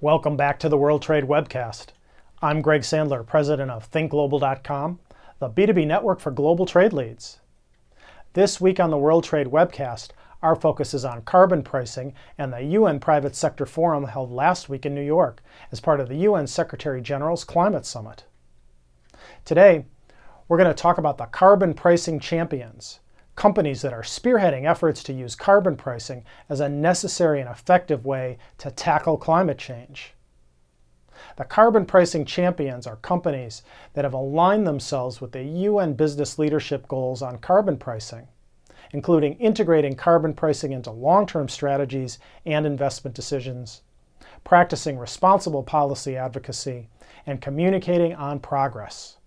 Welcome back to the World Trade Webcast. I'm Greg Sandler, president of thinkglobal.com, the B2B network for global trade leads. This week on the World Trade Webcast, our focus is on carbon pricing and the UN Private Sector Forum held last week in New York as part of the UN Secretary General's Climate Summit. Today, we're going to talk about the carbon pricing champions, companies that are spearheading efforts to use carbon pricing as a necessary and effective way to tackle climate change. The carbon pricing champions are companies that have aligned themselves with the UN business leadership goals on carbon pricing, including integrating carbon pricing into long-term strategies and investment decisions, practicing responsible policy advocacy, and communicating on progress.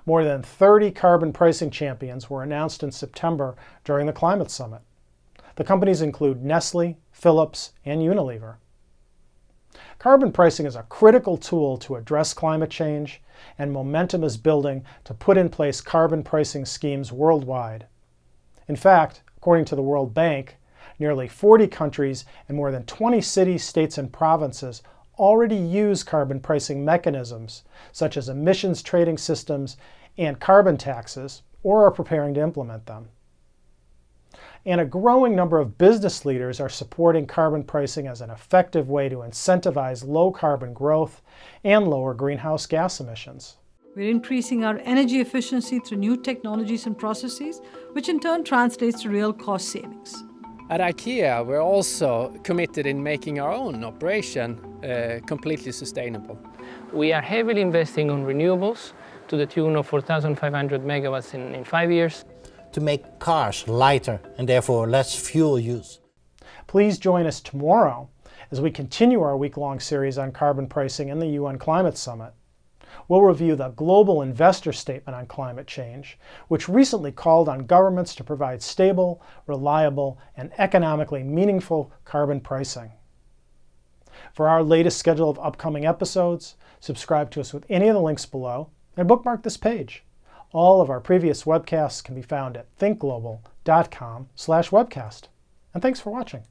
More than 30 carbon pricing champions were announced in September during the Climate Summit. The companies include Nestle, Philips, and Unilever. Carbon pricing is a critical tool to address climate change, and momentum is building to put in place carbon pricing schemes worldwide. In fact, according to the World Bank, nearly 40 countries and more than 20 cities, states, and provinces already use carbon pricing mechanisms, such as emissions trading systems and carbon taxes, or are preparing to implement them. And a growing number of business leaders are supporting carbon pricing as an effective way to incentivize low carbon growth and lower greenhouse gas emissions. We're increasing our energy efficiency through new technologies and processes, which in turn translates to real cost savings. At IKEA, we're also committed in making our own operation completely sustainable. We are heavily investing on renewables to the tune of 4,500 megawatts in 5 years. To make cars lighter and therefore less fuel use. Please join us tomorrow as we continue our week-long series on carbon pricing in the UN Climate Summit. We'll review the Global Investor Statement on Climate Change, which recently called on governments to provide stable, reliable, and economically meaningful carbon pricing. For our latest schedule of upcoming episodes, subscribe to us with any of the links below and bookmark this page. All of our previous webcasts can be found at thinkglobal.com/webcast. And thanks for watching.